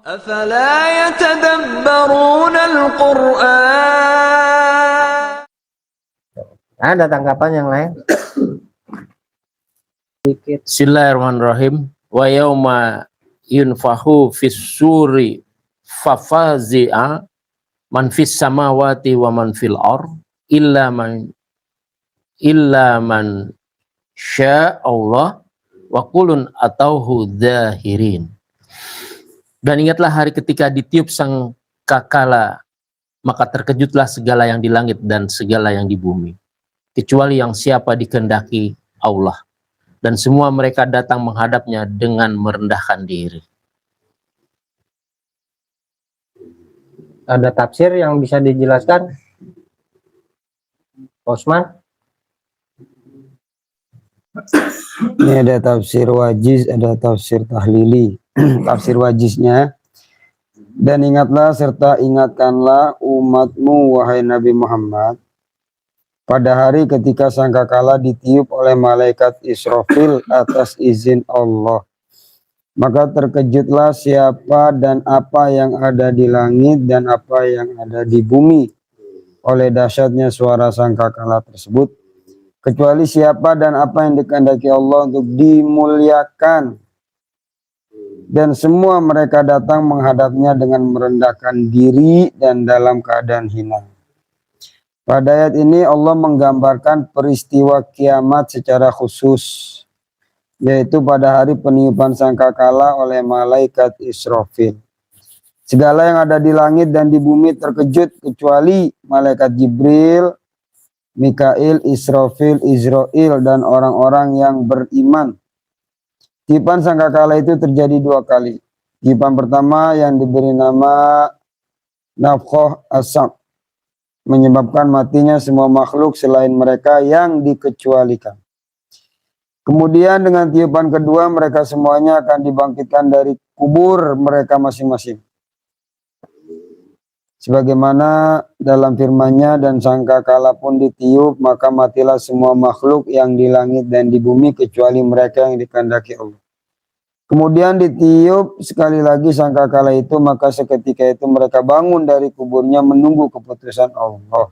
أفلا يتدبرون القرآن. Ada tanggapan yang lain? Bismillahirrahmanirrahim. Wa yauma yunfahu fis suri fafazi'a man fis samawati wa man fil ard illa man sya Allah wa kulun atauhu zahirin. Dan ingatlah hari ketika ditiup sangkakala, maka terkejutlah segala yang di langit dan segala yang di bumi, kecuali yang siapa dikehendaki Allah. Dan semua mereka datang menghadapnya dengan merendahkan diri. Ada tafsir yang bisa dijelaskan, Osman? Ini ada tafsir wajiz, ada tafsir tahlili. Tafsir wajiznya, dan ingatlah serta ingatkanlah umatmu wahai Nabi Muhammad pada hari ketika sangkakala ditiup oleh malaikat Israfil atas izin Allah. Maka terkejutlah siapa dan apa yang ada di langit dan apa yang ada di bumi oleh dahsyatnya suara sangkakala tersebut, kecuali siapa dan apa yang dikehendaki Allah untuk dimuliakan. Dan semua mereka datang menghadapnya dengan merendahkan diri dan dalam keadaan hina. Pada ayat ini Allah menggambarkan peristiwa kiamat secara khusus, yaitu pada hari peniupan sangkakala oleh malaikat Israfil. Segala yang ada di langit dan di bumi terkejut kecuali malaikat Jibril, Mikail, Israfil, Israel, dan orang-orang yang beriman. Tiupan sangkakala itu terjadi dua kali. Tiupan pertama yang diberi nama nafkhah as-saq, menyebabkan matinya semua makhluk selain mereka yang dikecualikan. Kemudian dengan tiupan kedua mereka semuanya akan dibangkitkan dari kubur mereka masing-masing. Sebagaimana dalam firman-Nya, dan sangkakala pun ditiup, maka matilah semua makhluk yang di langit dan di bumi kecuali mereka yang dikehendaki Allah. Kemudian ditiup sekali lagi sangkakala itu, maka seketika itu mereka bangun dari kuburnya menunggu keputusan Allah.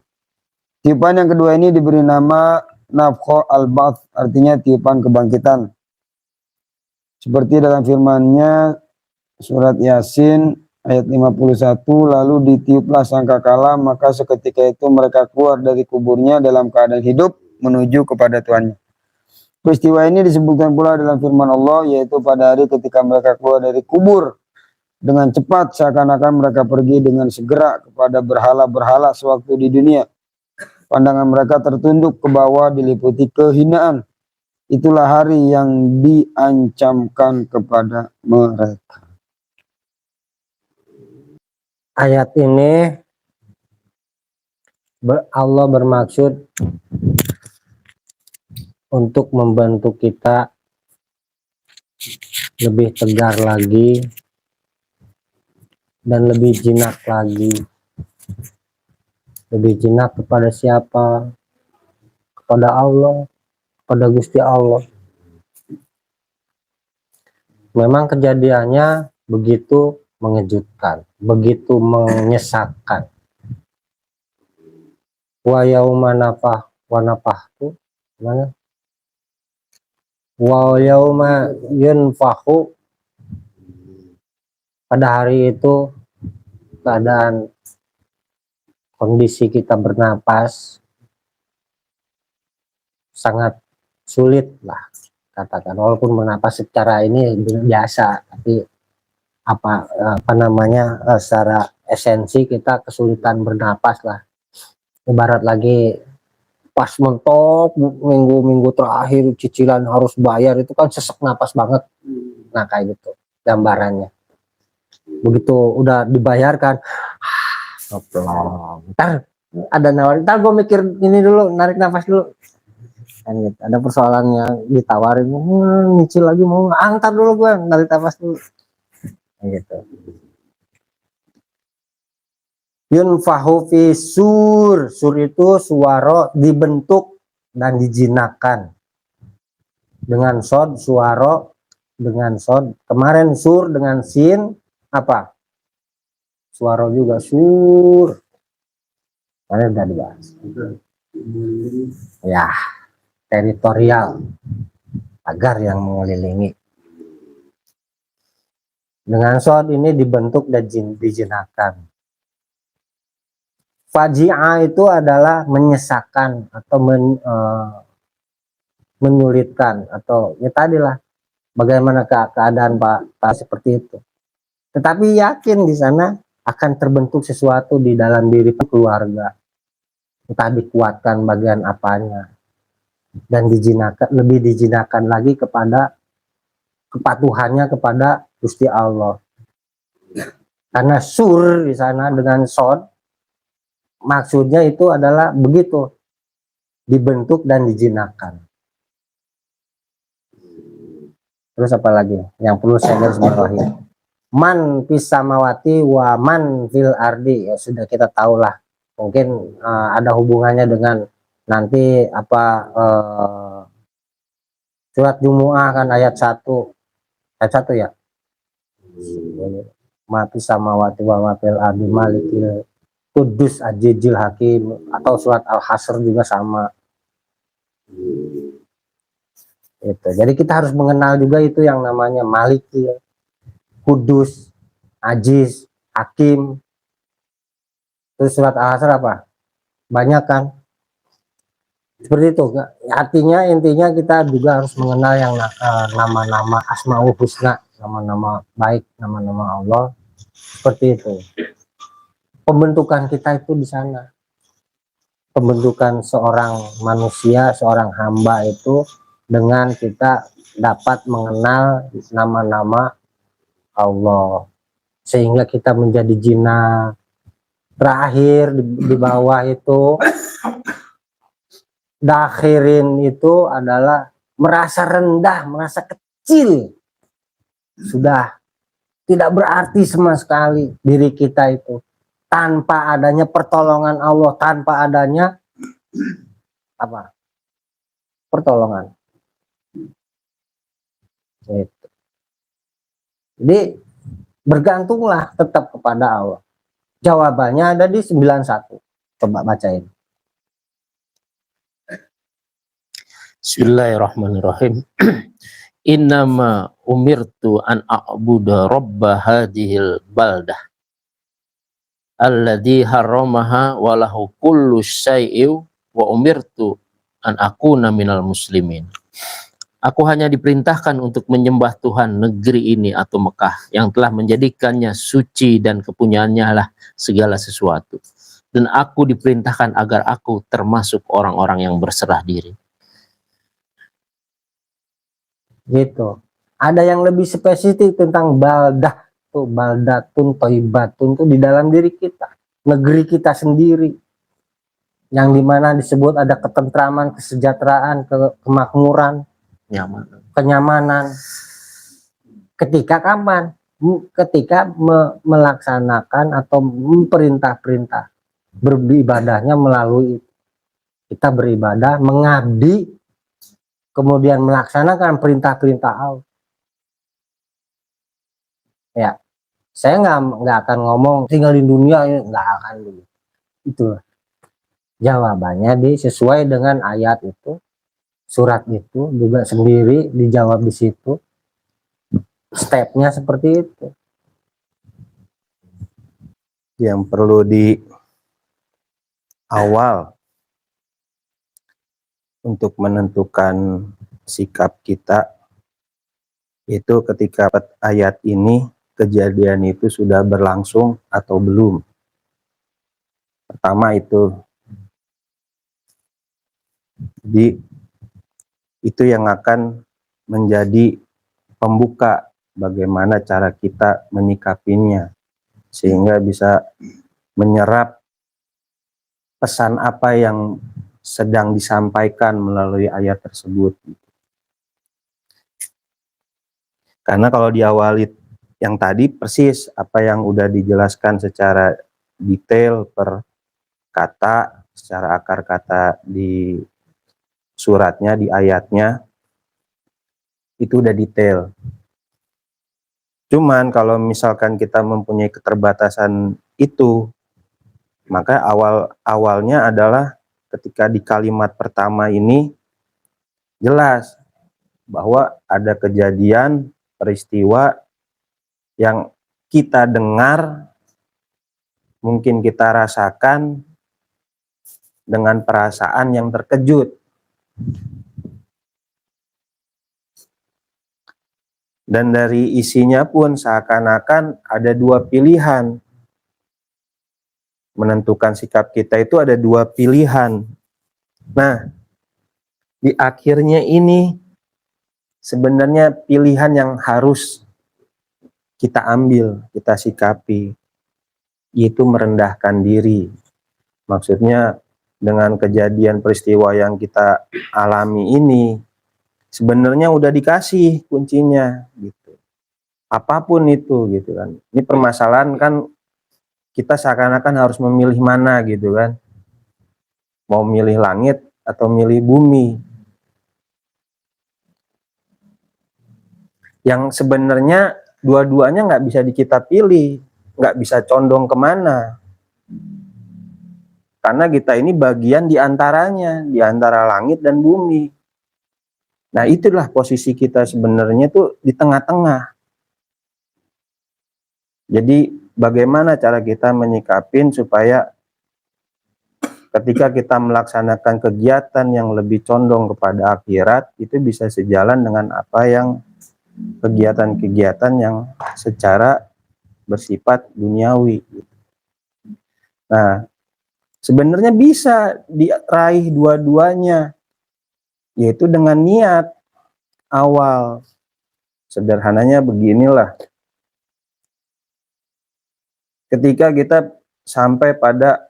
Tiupan yang kedua ini diberi nama nafkhah al-ba'ts, artinya tiupan kebangkitan. Seperti dalam firman-Nya surat Yasin ayat 51, lalu ditiuplah sangkakala, maka seketika itu mereka keluar dari kuburnya dalam keadaan hidup menuju kepada Tuhannya. Peristiwa ini disebutkan pula dalam firman Allah, yaitu pada hari ketika mereka keluar dari kubur dengan cepat seakan-akan mereka pergi dengan segera kepada berhala-berhala sewaktu di dunia. Pandangan mereka tertunduk ke bawah diliputi kehinaan. Itulah hari yang diancamkan kepada mereka. Ayat ini Allah bermaksud untuk membantu kita lebih tegar lagi dan lebih jinak lagi. Lebih jinak kepada siapa? Kepada Allah, kepada Gusti Allah. Memang kejadiannya begitu mengejutkan, begitu menyesakkan. Wa yauma nafah wa nafahtu, mana? Wa yauma yunfahu, pada hari itu keadaan kondisi kita bernapas sangat sulit lah, katakan. Walaupun bernapas secara ini biasa, tapi apa namanya, secara esensi kita kesulitan bernapas lah. Ibarat lagi pas mentok minggu-minggu terakhir cicilan harus bayar, itu kan sesek napas banget. Nah kayak gitu gambarannya. Begitu udah dibayarkan, ntar ada nawarin, ntar gue mikir ini dulu, narik nafas dulu kan gitu. Ada persoalannya ditawarin, nyicil lagi mau, ntar dulu gue narik nafas dulu gitu. Yunfahu fi sur, sur itu suara dibentuk dan dijinakan dengan sod, suara dengan sod. Kemarin sur dengan sin apa? suara juga sur. Karena udah dibahas. Ya, teritorial, agar yang mengelilingi. Dengan shod ini dibentuk dan dijinakan. Faji'ah itu adalah menyesakan atau menyulitkan, atau ya tadilah bagaimana keadaan Pak seperti itu. Tetapi yakin di sana akan terbentuk sesuatu di dalam diri keluarga. Entah dikuatkan bagian apanya. Dan lebih dijinakan lagi kepada kepatuhannya kepada Gusti Allah. Karena sur di sana dengan shod maksudnya itu adalah begitu, dibentuk dan dijinakan. Terus apa lagi yang perlu saya garis bawahi? Man fis samawati wa man fil ardi, ya sudah kita tahulah. Mungkin ada hubungannya dengan nanti apa surat Jumu'ah kan ayat 1 ya. Ma fis samawati wa ma fil ardi malikil Kudus Ajijil Hakim, atau surat Al-Hasr juga sama. Itu. Jadi kita harus mengenal juga itu yang namanya Maliki, Kudus, Aziz, Hakim. Terus surat Al-Hasr apa? Banyak kan? Seperti itu. Artinya intinya kita juga harus mengenal yang nama-nama Asmaul Husna, nama-nama baik, nama-nama Allah. Seperti itu. Pembentukan kita itu di sana. Pembentukan seorang manusia, seorang hamba itu dengan kita dapat mengenal nama-nama Allah. Sehingga kita menjadi jinnah. Terakhir di bawah itu dakhirin itu adalah merasa rendah, merasa kecil. Sudah tidak berarti sama sekali diri kita itu. Tanpa adanya pertolongan Allah, tanpa adanya apa? Pertolongan. Gitu. Jadi bergantunglah tetap kepada Allah. Jawabannya ada di 91. Coba bacain. Bismillahirrahmanirrahim. Innama umirtu an a'budu rabba hadhil baldah alladzi harramaha wa lahu kullu syai'in wa umirtu an akuna minal muslimin. Aku hanya diperintahkan untuk menyembah Tuhan negeri ini atau Mekah yang telah menjadikannya suci dan kepunyaannya lah segala sesuatu. Dan aku diperintahkan agar aku termasuk orang-orang yang berserah diri. Gitu. Ada yang lebih spesifik tentang baldah tuh, baldatun thayyibatun tuh di dalam diri kita, negeri kita sendiri, yang dimana disebut ada ketentraman, kesejahteraan, kemakmuran, kenyamanan. Ketika kapan? Ketika melaksanakan atau memperintah-perintah, beribadahnya melalui kita beribadah, mengabdi, kemudian melaksanakan perintah-perintah Allah. Ya, saya nggak akan ngomong tinggal di dunia, nggak akan begitu. Itu jawabannya sesuai dengan ayat itu, surat itu juga sendiri dijawab di situ. Stepnya seperti itu. Yang perlu di awal untuk menentukan sikap kita itu ketika ayat ini kejadian itu sudah berlangsung atau belum. Pertama itu. Jadi itu yang akan menjadi pembuka bagaimana cara kita menyikapinya sehingga bisa menyerap pesan apa yang sedang disampaikan melalui ayat tersebut. Karena kalau diawali yang tadi persis apa yang udah dijelaskan secara detail per kata, secara akar kata di suratnya, di ayatnya, itu udah detail. Cuman kalau misalkan kita mempunyai keterbatasan itu. Maka awalnya adalah ketika di kalimat pertama ini jelas bahwa ada kejadian peristiwa yang kita dengar, mungkin kita rasakan dengan perasaan yang terkejut. Dan dari isinya pun seakan-akan ada dua pilihan. Menentukan sikap kita itu ada dua pilihan. Nah, di akhirnya ini sebenarnya pilihan yang harus kita ambil, kita sikapi, yaitu merendahkan diri. Maksudnya dengan kejadian peristiwa yang kita alami ini, sebenarnya udah dikasih kuncinya gitu. Apapun itu gitu kan. Ini permasalahan kan kita seakan-akan harus memilih mana gitu kan. Mau milih langit atau milih bumi. Yang sebenarnya dua-duanya nggak bisa kita pilih, nggak bisa condong kemana. Karena kita ini bagian di antaranya, di antara langit dan bumi. Nah itulah posisi kita sebenarnya tuh di tengah-tengah. Jadi bagaimana cara kita menyikapin supaya ketika kita melaksanakan kegiatan yang lebih condong kepada akhirat, itu bisa sejalan dengan apa yang kegiatan-kegiatan yang secara bersifat duniawi. Nah, sebenarnya bisa diraih dua-duanya, yaitu dengan niat awal. Sederhananya beginilah. Ketika kita sampai pada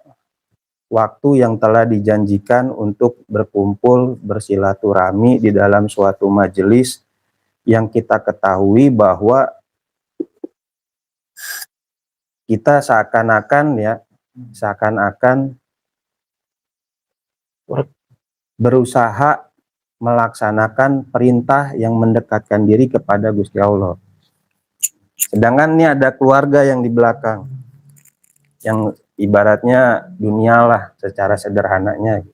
waktu yang telah dijanjikan untuk berkumpul bersilaturahmi di dalam suatu majelis yang kita ketahui bahwa kita seakan-akan berusaha melaksanakan perintah yang mendekatkan diri kepada Gusti Allah. Sedangkan ini ada keluarga yang di belakang, yang ibaratnya dunia lah secara sederhananya.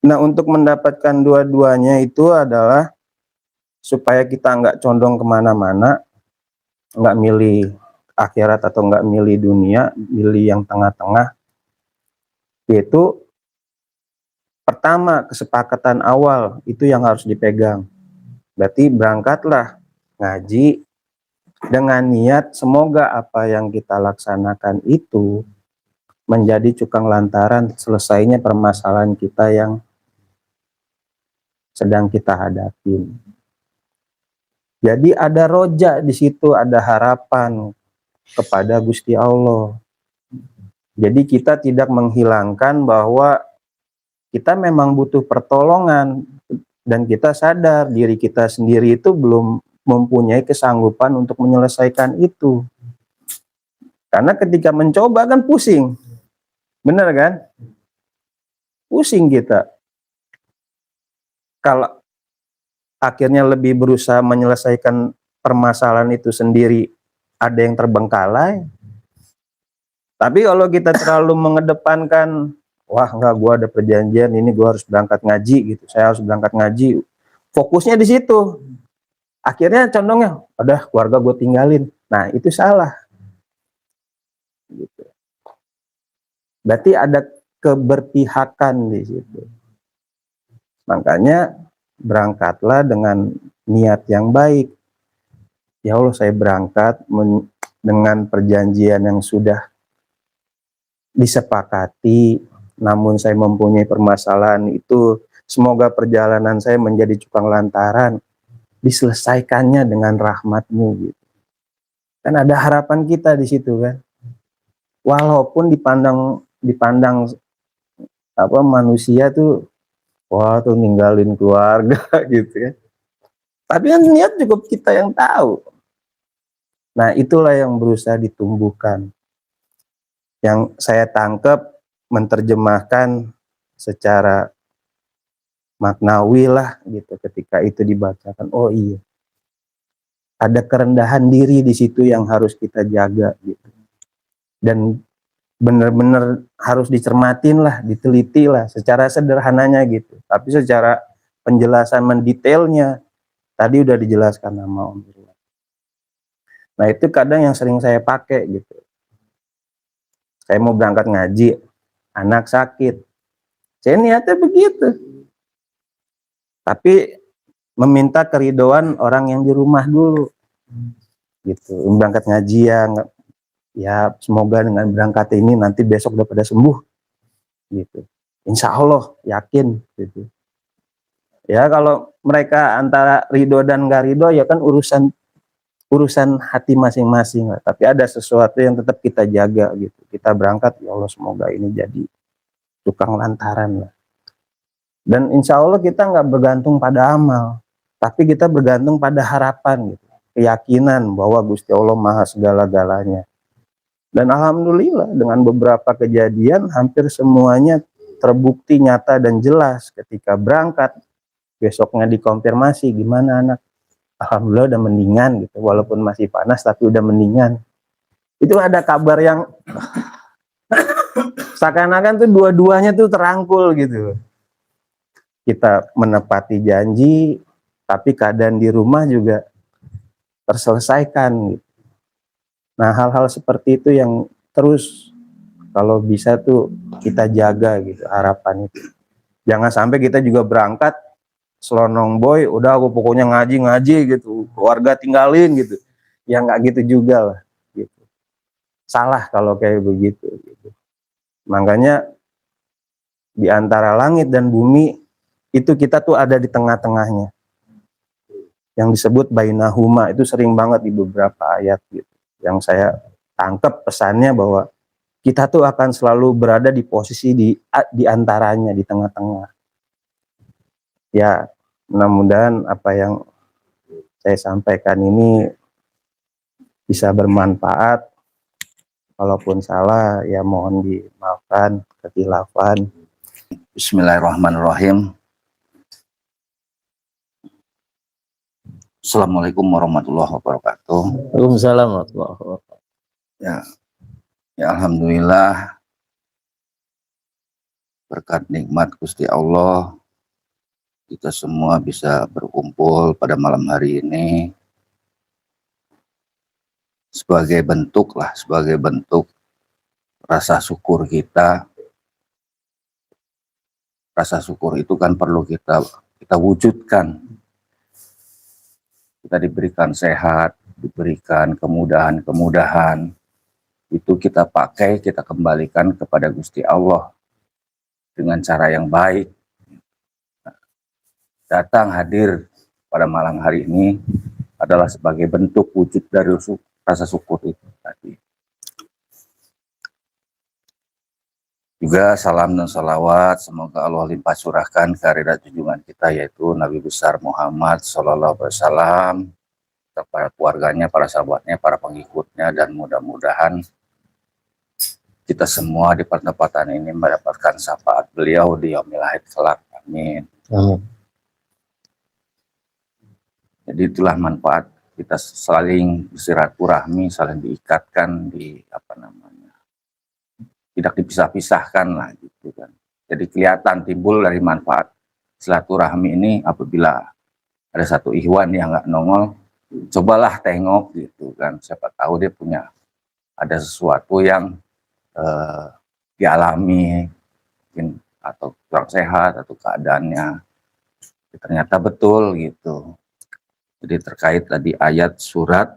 Nah, untuk mendapatkan dua-duanya itu adalah supaya kita nggak condong kemana-mana, nggak milih akhirat atau nggak milih dunia, milih yang tengah-tengah. Yaitu pertama, kesepakatan awal itu yang harus dipegang. Berarti berangkatlah ngaji dengan niat semoga apa yang kita laksanakan itu menjadi cukang lantaran selesainya permasalahan kita yang sedang kita hadapi. Jadi ada roja di situ, ada harapan kepada Gusti Allah. Jadi kita tidak menghilangkan bahwa kita memang butuh pertolongan dan kita sadar diri kita sendiri itu belum mempunyai kesanggupan untuk menyelesaikan itu. Karena ketika mencoba kan pusing. Benar kan? Pusing kita. Kalau akhirnya lebih berusaha menyelesaikan permasalahan itu sendiri, ada yang terbengkalai. Tapi kalau kita terlalu mengedepankan, wah enggak, gua ada perjanjian ini, gua harus berangkat ngaji gitu, saya harus berangkat ngaji, fokusnya di situ, akhirnya condongnya, udah keluarga gue tinggalin. Nah itu salah gitu. Berarti ada keberpihakan di situ. Makanya berangkatlah dengan niat yang baik. Ya Allah, saya berangkat dengan perjanjian yang sudah disepakati, namun saya mempunyai permasalahan itu, semoga perjalanan saya menjadi cukang lantaran, diselesaikannya dengan rahmat-Mu gitu. Kan ada harapan kita di situ kan. Walaupun dipandang manusia tuh, wah tuh ninggalin keluarga gitu kan. Tapi kan niat cukup kita yang tahu. Nah itulah yang berusaha ditumbuhkan. Yang saya tangkap menerjemahkan secara maknawi lah gitu ketika itu dibacakan. Oh iya, ada kerendahan diri di situ yang harus kita jaga gitu. Dan benar-benar harus dicermatin lah, diteliti lah secara sederhananya gitu. Tapi secara penjelasan mendetailnya tadi udah dijelaskan sama Om Irwan. Nah itu kadang yang sering saya pakai gitu. Saya mau berangkat ngaji, anak sakit. Saya niatnya begitu. Tapi meminta keridhaan orang yang di rumah dulu. Gitu. Berangkat ngaji ya semoga dengan berangkat ini nanti besok udah pada sembuh. Gitu. Insya Allah yakin gitu. Ya kalau mereka antara ridho dan nggak ridho ya kan urusan hati masing-masing lah. Tapi ada sesuatu yang tetap kita jaga gitu. Kita berangkat ya Allah semoga ini jadi tukang lantaran lah. Dan insya Allah kita nggak bergantung pada amal, tapi kita bergantung pada harapan gitu, keyakinan bahwa Gusti Allah Maha segala-galanya. Dan alhamdulillah dengan beberapa kejadian hampir semuanya terbukti nyata dan jelas ketika berangkat. Besoknya dikonfirmasi gimana anak, alhamdulillah udah mendingan gitu, walaupun masih panas tapi udah mendingan. Itu ada kabar yang seakan-akan tuh dua-duanya tuh terangkul gitu. Kita menepati janji, tapi keadaan di rumah juga terselesaikan gitu. Nah hal-hal seperti itu yang terus kalau bisa tuh kita jaga gitu harapan itu. Jangan sampai kita juga berangkat selonong boy, udah aku pokoknya ngaji gitu, keluarga tinggalin gitu. Ya nggak gitu juga lah gitu. Salah kalau kayak begitu gitu. Makanya di antara langit dan bumi itu kita tuh ada di tengah-tengahnya. Yang disebut bainahuma itu sering banget di beberapa ayat gitu. Yang saya tangkap pesannya bahwa kita tuh akan selalu berada di posisi di antaranya, di tengah-tengah. Ya, mudah-mudahan apa yang saya sampaikan ini bisa bermanfaat. Kalaupun salah ya mohon dimaafkan, kekhilafan. Bismillahirrahmanirrahim. Assalamualaikum warahmatullahi wabarakatuh. Waalaikumsalam warahmatullahi wabarakatuh. Ya alhamdulillah berkat nikmat Gusti Allah kita semua bisa berkumpul pada malam hari ini sebagai bentuk rasa syukur kita. Rasa syukur itu kan perlu kita wujudkan. Kita diberikan sehat, diberikan kemudahan-kemudahan, itu kita pakai, kita kembalikan kepada Gusti Allah dengan cara yang baik. Datang hadir pada malam hari ini adalah sebagai bentuk wujud dari rasa syukur itu tadi. Juga salam dan salawat semoga Allah limpah curahkan ke hadirat junjungan kita yaitu Nabi besar Muhammad SAW, kepada keluarganya, para sahabatnya, para pengikutnya, dan mudah-mudahan kita semua di pertempatan ini mendapatkan syafaat beliau di yaumil akhir kelak. Amin. Amin. Jadi itulah manfaat kita saling bersilaturahmi, saling diikatkan tidak dipisah-pisahkan lah gitu kan. Jadi kelihatan timbul dari manfaat silaturahmi ini apabila ada satu ikhwan yang nggak nongol, cobalah tengok gitu kan. Siapa tahu dia punya ada sesuatu yang dialami mungkin atau kurang sehat atau keadaannya ternyata betul gitu. Jadi terkait tadi ayat surat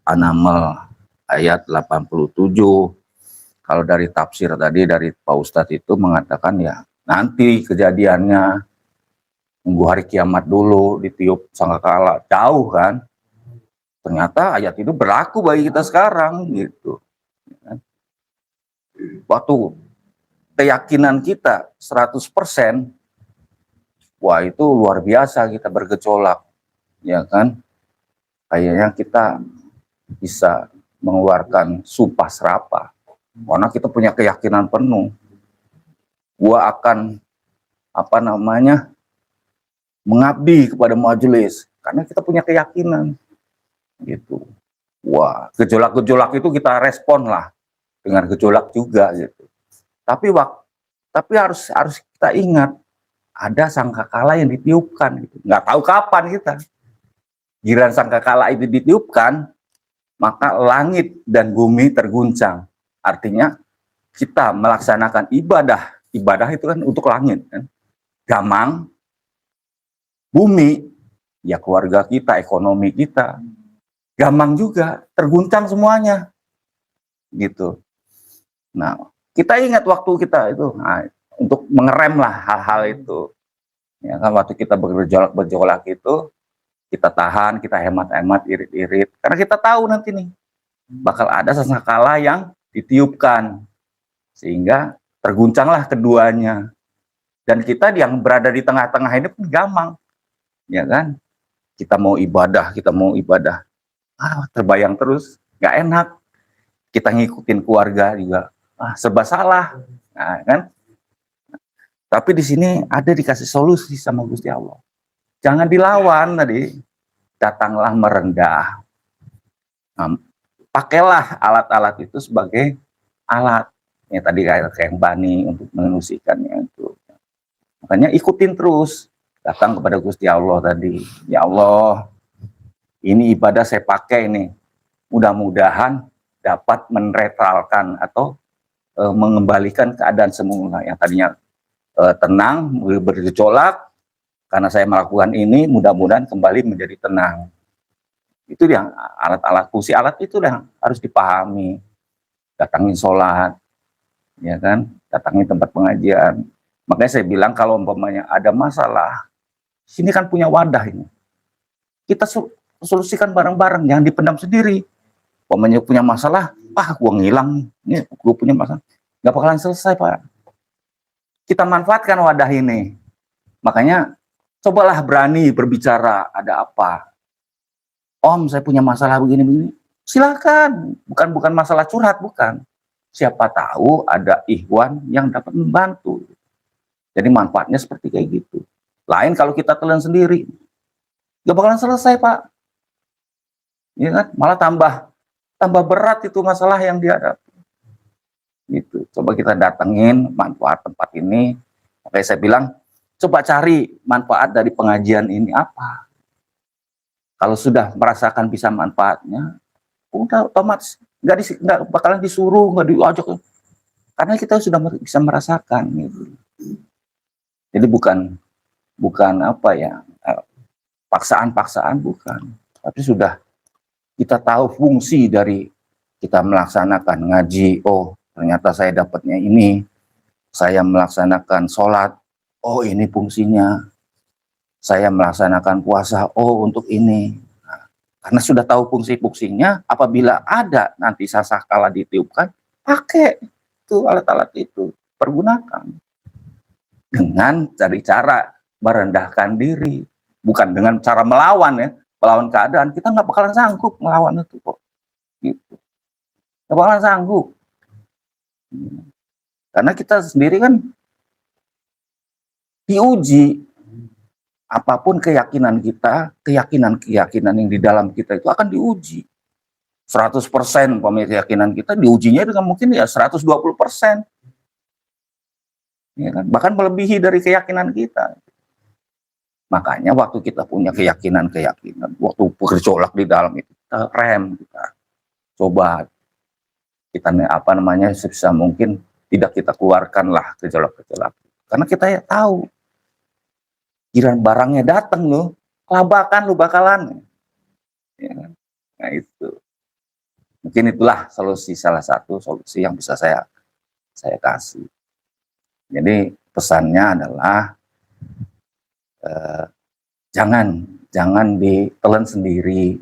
An-Naml ayat 87, kalau dari tafsir tadi dari Pak Ustadz itu mengatakan ya nanti kejadiannya nunggu hari kiamat dulu ditiup sangkakala, jauh kan. Ternyata ayat itu berlaku bagi kita sekarang gitu. Waktu keyakinan kita 100%, wah itu luar biasa kita bergejolak, ya kan? Kayaknya kita bisa mengeluarkan sumpah serapah karena kita punya keyakinan penuh gua akan mengabdi kepada majelis, karena kita punya keyakinan gitu. Wah, gejolak-gejolak itu kita respon lah dengan gejolak juga gitu. Tapi harus kita ingat ada sangkakala yang ditiupkan gitu. Nggak tahu kapan kita. Giliran sangkakala itu ditiupkan, maka langit dan bumi terguncang. Artinya kita melaksanakan ibadah. Ibadah itu kan untuk langit kan. Gamang, bumi, ya keluarga kita, ekonomi kita. Gamang juga, terguncang semuanya. Gitu. Nah, kita ingat waktu kita itu, untuk mengerem lah hal-hal itu. Ya kan, waktu kita bergejolak itu, kita tahan, kita hemat-hemat, irit-irit. Karena kita tahu nanti nih, bakal ada sangkakala yang ditiupkan. Sehingga terguncanglah keduanya. Dan kita yang berada di tengah-tengah ini pun gamang. Ya kan? Kita mau ibadah. Terbayang terus, gak enak. Kita ngikutin keluarga juga, serba salah. Nah, kan? Tapi di sini ada dikasih solusi sama Gusti Allah. Jangan dilawan tadi. Datanglah merendah. Nah, pakailah alat-alat itu sebagai alat. Ya, tadi kayak yang Bani untuk mengusikannya itu. Makanya ikutin terus. Datang kepada Gusti Allah tadi. Ya Allah, ini ibadah saya pakai ini. Mudah-mudahan dapat menetralkan atau mengembalikan keadaan semula yang tadinya tenang, bergejolak. Karena saya melakukan ini, mudah-mudahan kembali menjadi tenang. Itu yang alat-alat fungsi alat itu yang harus dipahami. Datangin sholat, ya kan? Datangin tempat pengajian. Makanya saya bilang kalau umpamanya ada masalah, sini kan punya wadah ini. Kita solusikan bareng-bareng, jangan dipendam sendiri. Umpamanya punya masalah, gua ngilang nih, gua punya masalah. Nggak bakalan selesai, Pak. Kita manfaatkan wadah ini. Makanya cobalah berani berbicara, ada apa? Om, saya punya masalah begini-begini. Silakan, bukan masalah curhat, bukan. Siapa tahu ada ikhwan yang dapat membantu. Jadi manfaatnya seperti kayak gitu. Lain kalau kita telan sendiri, nggak bakalan selesai, Pak. Ya kan? Malah tambah berat itu masalah yang dihadapi. Gitu. Coba kita datengin manfaat tempat ini. Makanya saya bilang, coba cari manfaat dari pengajian ini apa. Kalau sudah merasakan bisa manfaatnya, udah otomatis nggak bakalan disuruh, nggak diajak, karena kita sudah bisa merasakan. Gitu. Jadi bukan apa ya, paksaan-paksaan bukan, tapi sudah kita tahu fungsi dari kita melaksanakan ngaji. Oh, ternyata saya dapatnya ini. Saya melaksanakan sholat. Oh, ini fungsinya. Saya melaksanakan puasa, untuk ini. Nah, karena sudah tahu fungsi-fungsinya, apabila ada nanti sangkakala ditiupkan, pakai itu alat-alat itu, pergunakan. Dengan cari cara merendahkan diri. Bukan dengan cara melawan ya, melawan keadaan. Kita nggak bakalan sanggup melawan itu kok. Gitu. Nggak bakalan sanggup. Karena kita sendiri kan diuji. Apapun keyakinan kita, keyakinan yang di dalam kita itu akan diuji. 100% keyakinan kita diujinya dengan mungkin ya 120%. Ya kan? Bahkan melebihi dari keyakinan kita. Makanya waktu kita punya keyakinan, waktu bergejolak di dalam itu, kita rem, kita coba, kita sebisa mungkin tidak kita keluarkan lah gejolak-gejolak. Karena kita ya tahu, giliran barangnya datang loh, kelabakan lu bakalan. Ya kan? Nah itu. Mungkin itulah salah satu solusi yang bisa saya kasih. Jadi pesannya adalah jangan ditelan sendiri.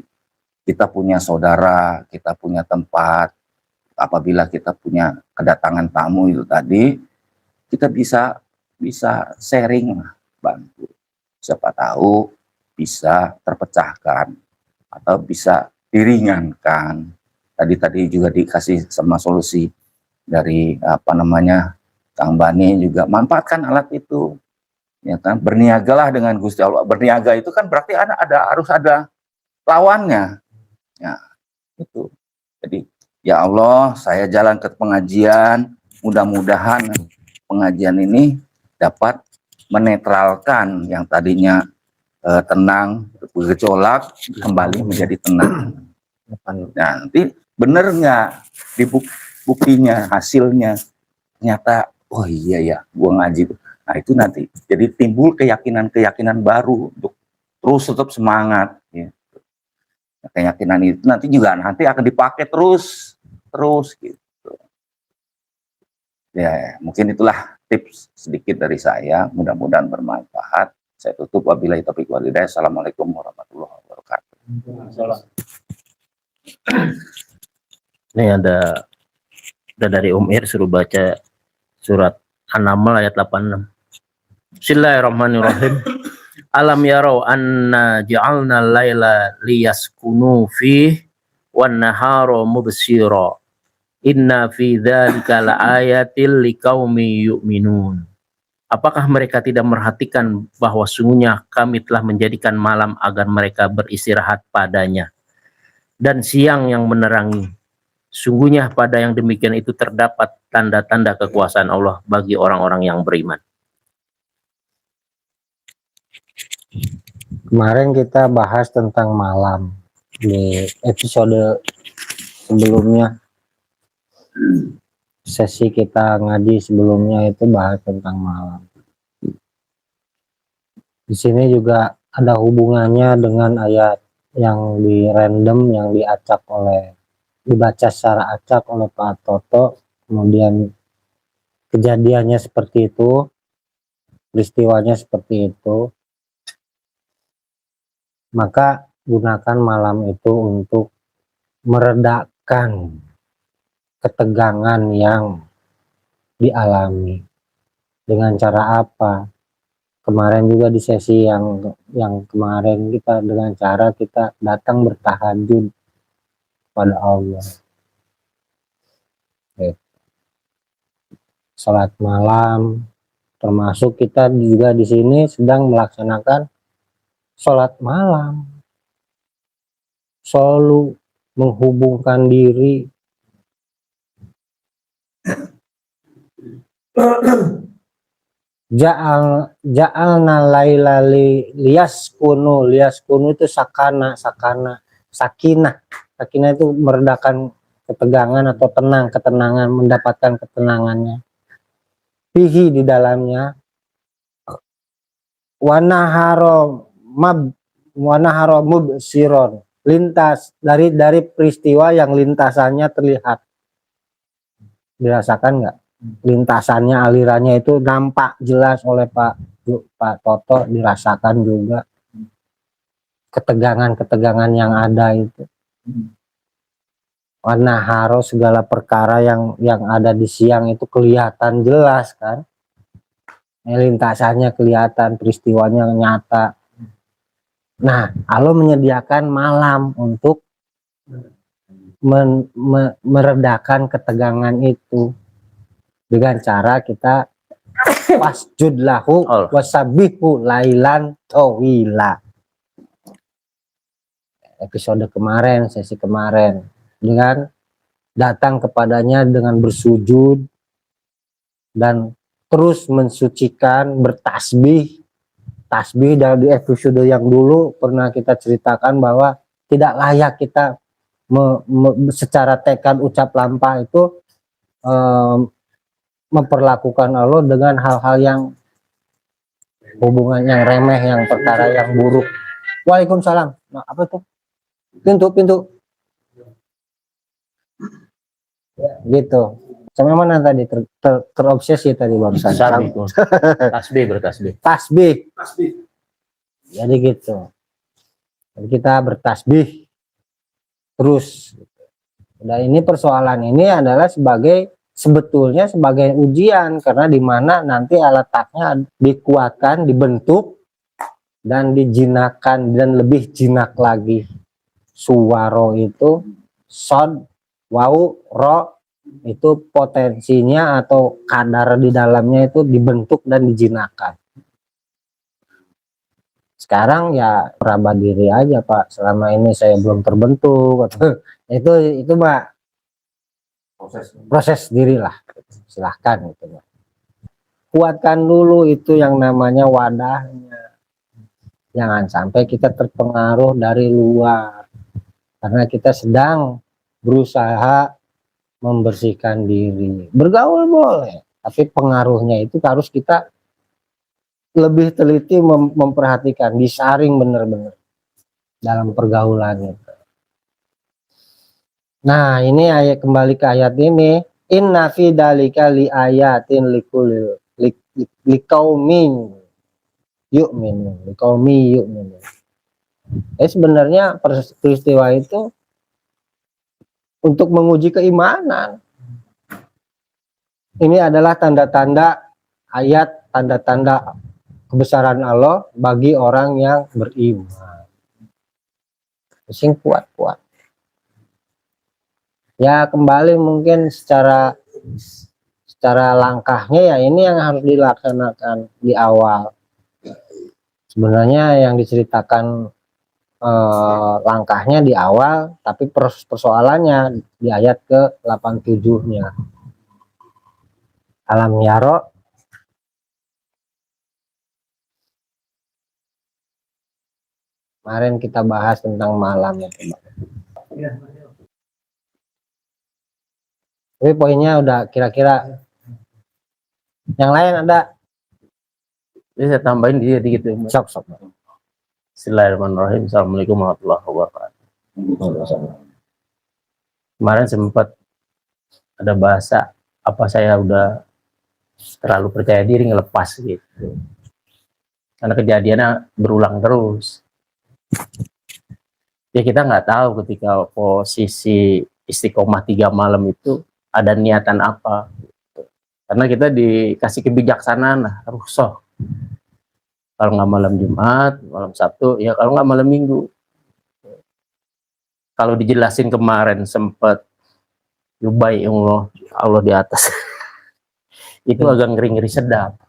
Kita punya saudara, kita punya tempat. Apabila kita punya kedatangan tamu itu tadi, kita bisa sharing, bantu. Siapa tahu bisa terpecahkan atau bisa diringankan. Tadi juga dikasih sama solusi dari Kang Bani juga, manfaatkan alat itu. Ya kan, berniagalah dengan Gusti Allah. Berniaga itu kan berarti harus ada lawannya. Ya, itu. Jadi, ya Allah, saya jalan ke pengajian, mudah-mudahan pengajian ini dapat menetralkan yang tadinya tenang, bergejolak, kembali menjadi tenang. Nah, nanti bener nggak di buktinya, hasilnya, ternyata, oh iya ya, gua ngaji. Nah, itu nanti jadi timbul keyakinan-keyakinan baru untuk terus tetap semangat. Ya. Keyakinan itu nanti akan dipakai terus gitu. Ya, mungkin itulah tips sedikit dari saya. Mudah-mudahan bermanfaat. Saya tutup, wabillahi taufiq wal hidayah. Assalamualaikum warahmatullahi wabarakatuh. Ini ada dari Umir suruh baca surat An-Naml ayat 86. Bismillahirrahmanirrahim. Alam yarau anna ja'alna laila liyaskunu fih wan nahara mubsira. Inna fi dzalika laayatil liqaumi yu'minun. Apakah mereka tidak merhatikan bahwa sungguhnya kami telah menjadikan malam agar mereka beristirahat padanya dan siang yang menerangi. Sungguhnya pada yang demikian itu terdapat tanda-tanda kekuasaan Allah bagi orang-orang yang beriman. Kemarin kita bahas tentang malam di episode sebelumnya. Sesi kita ngaji sebelumnya itu bahas tentang malam. Di sini juga ada hubungannya dengan ayat yang di random, yang dibaca secara acak oleh Pak Toto. Kemudian kejadiannya seperti itu, peristiwanya seperti itu. Maka gunakan malam itu untuk meredakan ketegangan yang dialami. Dengan cara apa? Kemarin juga di sesi yang kemarin kita dengan cara kita datang bertahajud pada Allah. Salat malam, termasuk kita juga di sini sedang melaksanakan salat malam. Selalu menghubungkan diri ja'alna laila liyaskunu itu sakinah itu meredakan ketegangan atau ketenangan, mendapatkan ketenangannya fihi di dalamnya, wanaharo mubsiron, lintas dari peristiwa yang lintasannya terlihat. Dirasakan nggak? Lintasannya, alirannya itu nampak jelas oleh Pak Toto, dirasakan juga ketegangan yang ada itu. Wanaharo, segala perkara yang ada di siang itu kelihatan jelas kan, lintasannya kelihatan, peristiwanya nyata. Nah, Allah menyediakan malam untuk meredakan ketegangan itu dengan cara kita wasjud lahu wasabihu lailan tawila. Episode kemarin, sesi kemarin, dengan datang kepadanya dengan bersujud dan terus mensucikan, bertasbih. Tasbih dari episode yang dulu pernah kita ceritakan bahwa tidak layak kita secara tekad ucap lampah itu memperlakukan Allah dengan hal-hal yang hubungan yang remeh, yang perkara yang buruk. Waalaikumsalam. Nah, apa itu? Pintu. Ya, gitu. Sampai mana tadi terobsesi tadi barusan? Tasbih. Jadi gitu. Jadi kita bertasbih terus. Dan ini persoalan ini adalah sebetulnya sebagai ujian, karena di mana nanti letaknya dikuatkan, dibentuk dan dijinakan, dan lebih jinak lagi. Suwaro itu sod, wau, ro itu potensinya atau kadar di dalamnya itu dibentuk dan dijinakan. Sekarang ya meraba diri aja Pak, selama ini saya belum terbentuk itu mah proses diri lah, silahkan gitu. Kuatkan dulu itu yang namanya wadahnya, jangan sampai kita terpengaruh dari luar, karena kita sedang berusaha membersihkan diri. Bergaul boleh, tapi pengaruhnya itu harus kita lebih teliti memperhatikan, disaring benar-benar dalam pergaulan itu. Nah, ini ayat, kembali ke ayat ini, inna fi dalika li ayatin likulil liqaumin yu'minun, liqaumi yu'minun. Sebenarnya peristiwa itu untuk menguji keimanan. Ini adalah tanda-tanda ayat, tanda-tanda kebesaran Allah bagi orang yang beriman. Sing kuat-kuat. Ya kembali mungkin secara langkahnya ya ini yang harus dilaksanakan di awal. Sebenarnya yang diceritakan langkahnya di awal, tapi persoalannya di ayat ke-87-nya. Alam yaro kemarin kita bahas tentang malam itu. Tapi poinnya udah kira-kira. Yang lain ada? Jadi saya tambahin dia dikit ya. Sok. Bismillahirrahmanirrahim. Assalamualaikum warahmatullahi wabarakatuh. Kemarin sempat ada bahasa apa saya udah terlalu percaya diri ngelepas gitu. Karena kejadiannya berulang terus. Ya kita nggak tahu ketika posisi istiqomah 3 malam itu ada niatan apa. Karena kita dikasih kebijaksanaan lah, rukhsah. Kalau nggak malam Jumat, malam Sabtu, ya kalau nggak malam Minggu. Kalau dijelasin kemarin sempat yubai Allah di atas. Itu agak ngeri-ngeri sedap.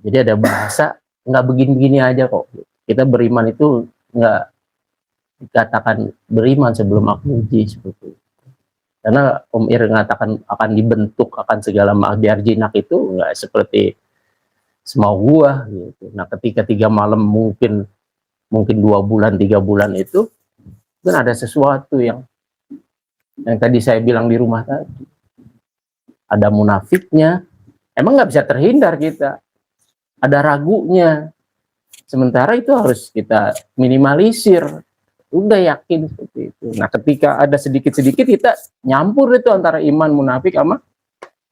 Jadi ada bahasa nggak begini-begini aja kok. Kita beriman itu nggak dikatakan beriman sebelum aku uji seperti itu. Karena Om Ir mengatakan akan dibentuk, akan segala biar jinak itu nggak seperti semau gua gitu. Nah ketika 3 malam mungkin 2 bulan 3 bulan itu kan ada sesuatu yang tadi saya bilang di rumah tadi, ada munafiknya, emang nggak bisa terhindar kita, ada ragunya, sementara itu harus kita minimalisir, udah yakin seperti itu. Nah ketika ada sedikit-sedikit kita nyampur itu antara iman munafik sama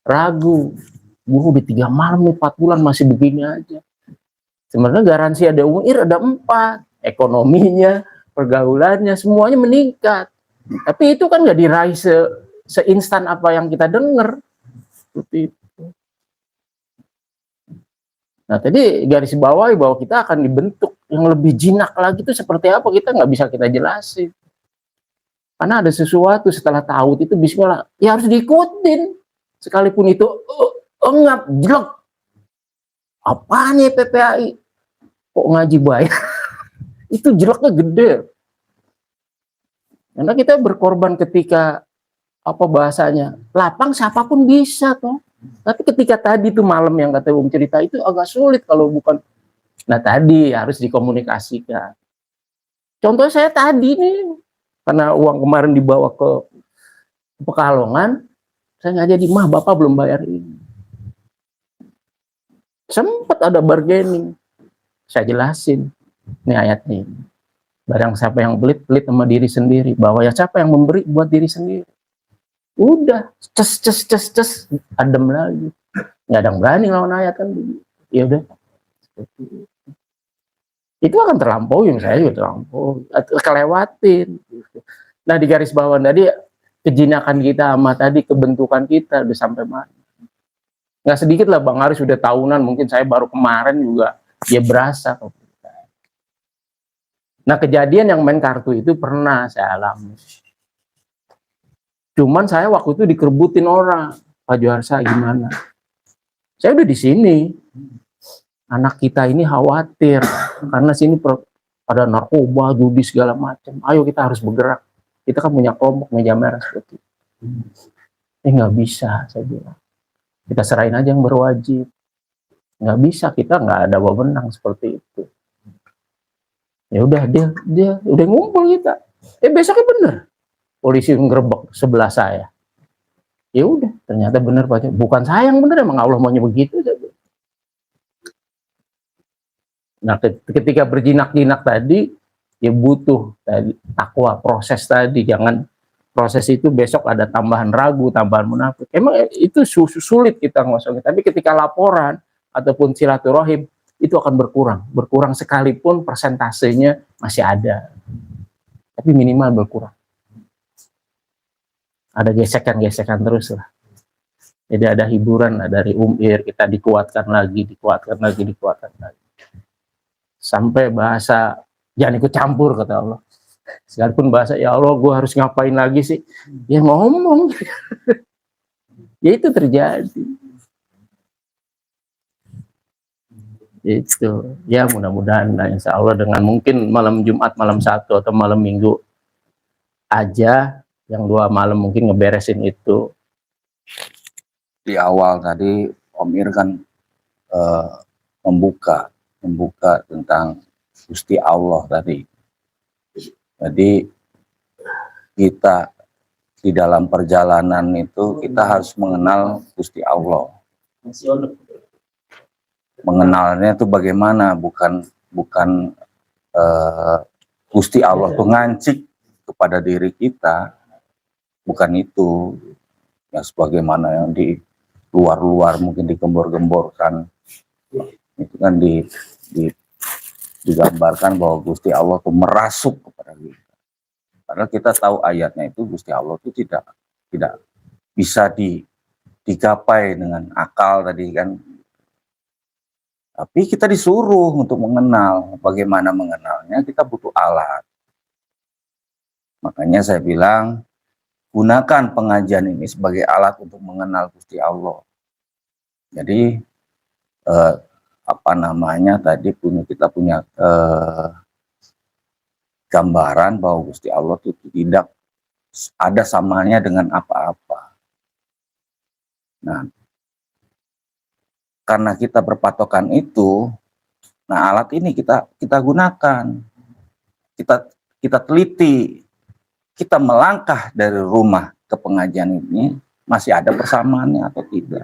ragu. Gue udah 3 malam nih 4 bulan masih begini aja. Sebenarnya garansi ada UIR ada 4, ekonominya, pergaulannya, semuanya meningkat. Tapi itu kan nggak diraih seinstan apa yang kita dengar. Seperti itu. Nah tadi garis bawahi bahwa kita akan dibentuk yang lebih jinak lagi itu seperti apa kita nggak bisa kita jelasin. Karena ada sesuatu setelah tahu itu bismillah, ya harus diikutin. Sekalipun itu engap, jelek. Apaan ya PPAI? Kok ngaji bayar? Itu jeleknya gede. Karena kita berkorban ketika apa bahasanya? Lapang siapapun bisa toh. Tapi ketika tadi tuh malam yang kata cerita itu agak sulit kalau bukan. Nah tadi harus dikomunikasikan. Contohnya saya tadi nih, karena uang kemarin dibawa ke Pekalongan, saya nggak jadi, mah bapak belum bayar ini. Sempat ada bargaining, saya jelasin, ini ayatnya. Barang siapa yang pelit sama diri sendiri, bahwa ya siapa yang memberi buat diri sendiri. Udah, ces, adem lagi. Nggak ada yang berani lawan ayat kan. Ya udah. Itu akan terlampaui, saya juga terlampaui, kelewatin. Nah di garis bawah tadi, kejinakan kita sama tadi, kebentukan kita udah sampai mana. Nggak sedikit lah Bang Aris sudah tahunan, mungkin saya baru kemarin juga dia berasa. Nah kejadian yang main kartu itu pernah saya alami. Cuman saya waktu itu dikerbutin orang, Pak Juarsa gimana? Saya udah di sini, anak kita ini khawatir karena sini ada narkoba, judi segala macam. Ayo kita harus bergerak. Kita kan punya kelompok meja merah seperti itu. Nggak bisa, saya bilang. Kita serahin aja yang berwajib. Nggak bisa, kita nggak ada wewenang seperti itu. Ya udah, dia udah ngumpul kita. Besoknya bener, polisi ngerebek sebelah saya. Ya udah, ternyata bener Pak. Bukan saya yang bener, emang Allah maunya begitu. Nah, ketika berjinak-jinak tadi, ya butuh tadi takwa, proses tadi. Jangan proses itu besok ada tambahan ragu, tambahan munafik. Emang itu sulit kita ngosongin. Tapi ketika laporan ataupun silaturahim, itu akan berkurang sekalipun persentasenya masih ada, tapi minimal berkurang. Ada gesekan terus lah. Jadi ada hiburan dari kita dikuatkan lagi, sampai bahasa jangan ikut campur kata Allah. Sekalipun bahasa ya Allah gue harus ngapain lagi sih, ya ngomong. Ya itu terjadi. Itu ya mudah-mudahan insya Allah dengan mungkin malam Jumat, malam Sabtu atau malam Minggu aja, yang 2 malam mungkin ngeberesin itu. Di awal tadi Om Ir kan membuka tentang Gusti Allah tadi. Jadi kita di dalam perjalanan itu kita harus mengenal Gusti Allah. Mengenalnya itu bagaimana, bukan Gusti Allah tuh ngancik kepada diri kita, bukan itu ya, sebagaimana yang di luar mungkin digembor-gemborkan itu kan digambarkan bahwa Gusti Allah tuh merasuk kepada kita. Padahal kita tahu ayatnya itu Gusti Allah itu tidak bisa digapai dengan akal tadi kan. Tapi kita disuruh untuk mengenal. Bagaimana mengenalnya? Kita butuh alat. Makanya saya bilang, gunakan pengajian ini sebagai alat untuk mengenal Gusti Allah. Jadi, tadi kita punya gambaran bahwa Gusti Allah itu tidak ada samanya dengan apa-apa. Nah, karena kita berpatokan itu, nah alat ini kita gunakan, kita teliti, kita melangkah dari rumah ke pengajian ini masih ada persamaannya atau tidak.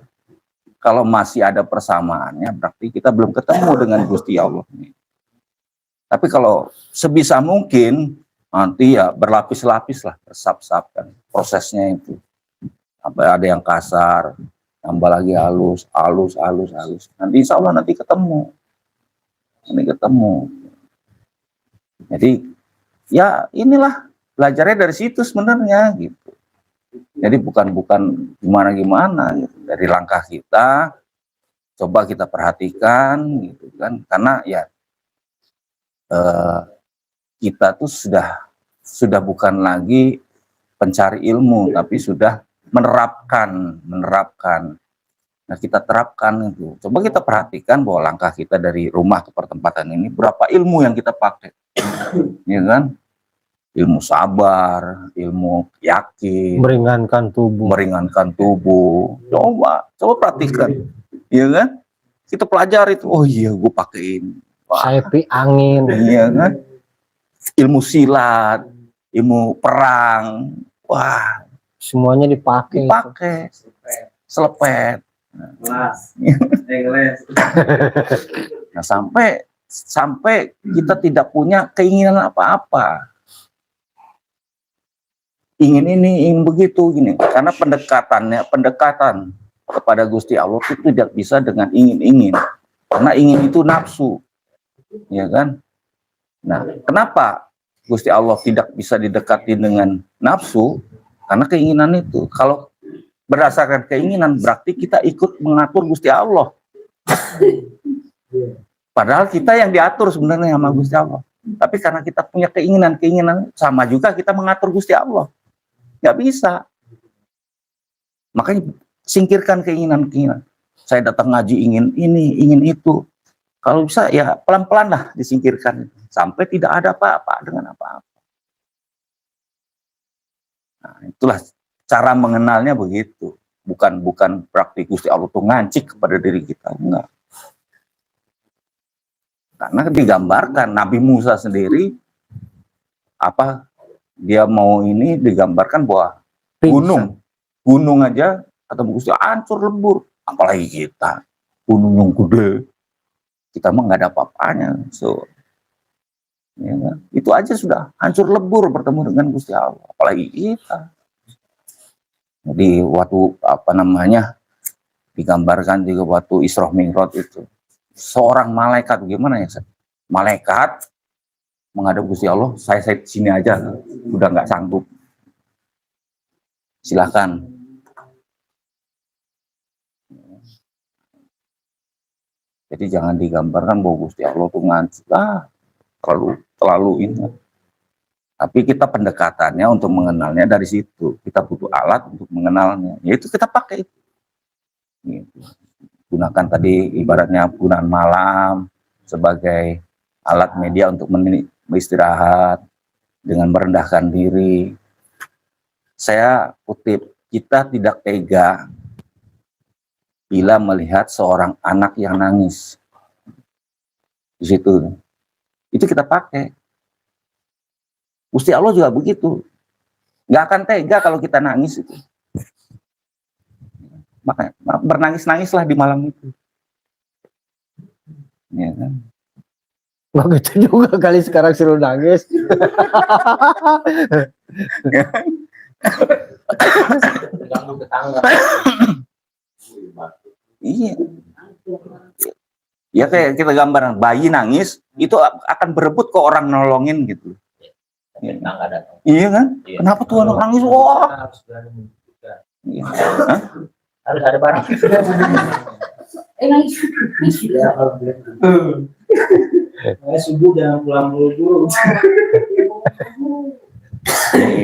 Kalau masih ada persamaannya, berarti kita belum ketemu dengan Gusti Allah ini. Tapi kalau sebisa mungkin nanti ya berlapis-lapis lah, bersap-sapkan prosesnya itu. Sampai ada yang kasar, tambah lagi halus. Nanti insya Allah nanti ketemu. Jadi ya inilah belajarnya dari situ sebenarnya gitu. Jadi bukan gimana gitu. Dari langkah kita coba kita perhatikan gitu kan, karena ya kita tuh sudah bukan lagi pencari ilmu, tapi sudah menerapkan. Nah, kita terapkan itu. Coba kita perhatikan bahwa langkah kita dari rumah ke pertempatan ini, berapa ilmu yang kita pakai. Ya kan? Ilmu sabar, ilmu yakin, Meringankan tubuh. Coba perhatikan. Ya kan? Kita pelajari itu. Oh iya, gue pakein. Sapi angin. Iya kan? Ilmu silat, ilmu perang. Wah, Semuanya dipakai. Selepet. Nah, sampai kita tidak punya keinginan apa-apa. Ingin ini, ingin begitu, gini. Karena pendekatan kepada Gusti Allah itu tidak bisa dengan ingin-ingin. Karena ingin itu nafsu. Ya kan? Nah, kenapa Gusti Allah tidak bisa didekati dengan nafsu? Karena keinginan itu. Kalau berdasarkan keinginan, berarti kita ikut mengatur Gusti Allah. Padahal kita yang diatur sebenarnya sama Gusti Allah. Tapi karena kita punya keinginan sama juga kita mengatur Gusti Allah. Nggak bisa. Makanya singkirkan keinginan. Saya datang ngaji ingin ini, ingin itu. Kalau bisa ya pelan-pelan lah disingkirkan sampai tidak ada apa-apa dengan apa-apa. Nah, itulah cara mengenalnya begitu. Bukan praktik Gusti Allah itu ngancik kepada diri kita, enggak. Karena digambarkan Nabi Musa sendiri apa dia mau ini digambarkan bahwa gunung aja atau Gusti hancur lebur, apalagi kita gunung yang gede, kita mah nggak ada apa-apanya. So ya, itu aja sudah hancur lebur bertemu dengan Gusti Allah, apalagi kita. Jadi waktu apa namanya digambarkan juga waktu Isra Mi'raj itu seorang malaikat, gimana ya, malaikat menghadap Gusti Allah, saya di sini aja, udah nggak sanggup, silakan. Jadi jangan digambarkan bahwa Gusti Allah tuh ngancur, terlalu ini. Tapi kita pendekatannya untuk mengenalnya dari situ. Kita butuh alat untuk mengenalnya. Yaitu kita pakai itu. Gitu. Gunakan tadi ibaratnya gunaan malam sebagai alat media untuk beristirahat dengan merendahkan diri. Saya kutip, kita tidak tega bila melihat seorang anak yang nangis. Di situ. Itu kita pakai. Gusti Allah juga begitu, nggak akan tega kalau kita nangis itu. Makanya bernangis-nangislah di malam itu. Ya kan? Begitu juga kali sekarang suruh nangis. Iya. Ya kayak kita gambaran bayi nangis itu akan berebut ke orang nolongin gitu. Iya kan? Iya. Kenapa tuh anak nangis? Wah. Iya. Harus ada barang. Nangis. Subuh jangan pulang dulu.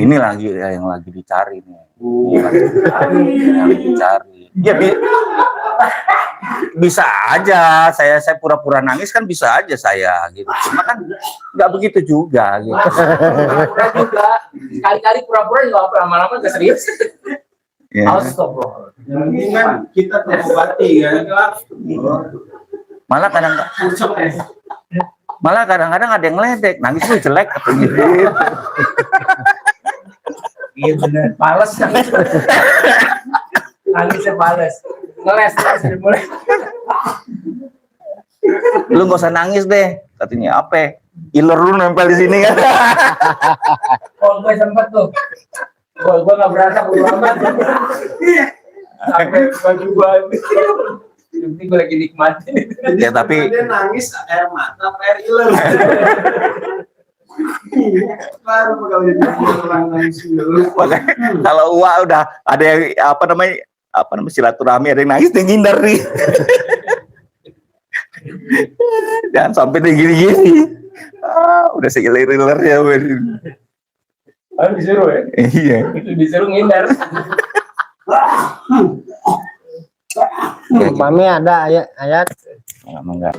Ini lagi yang lagi dicari nih. Yang dicari. Ya bisa aja saya pura-pura nangis kan bisa aja saya gitu. Cuma kan nggak begitu juga gitu. Juga kali-kali pura-pura juga lama-lama nggak serius. Ya. Astagfirullah. Yang penting kan kita terobati kan. Malah kadang-kadang ada yang ledek, nangis tuh jelek katanya. Iya benar, pales nangisnya pales, ngeles mulai. Lu nggak usah nangis deh, katanya apa? Iler lu nempel di sini kan? Oh gue sempet tuh, gue nggak berasa amat. Sampai baju gue, nanti gue lagi nikmatin. Ya tapi dia nangis air mata, air iler. Baru nangis dulu. kalau udah ada yang apa namanya silaturahmi, ada yang nangis dia ngindar nih. Jangan sampai dia gini-gini. Udah seiler-iler ya. Disuruh ya? Iya. Disuruh ngindar. Mami ada ayat. Enggak.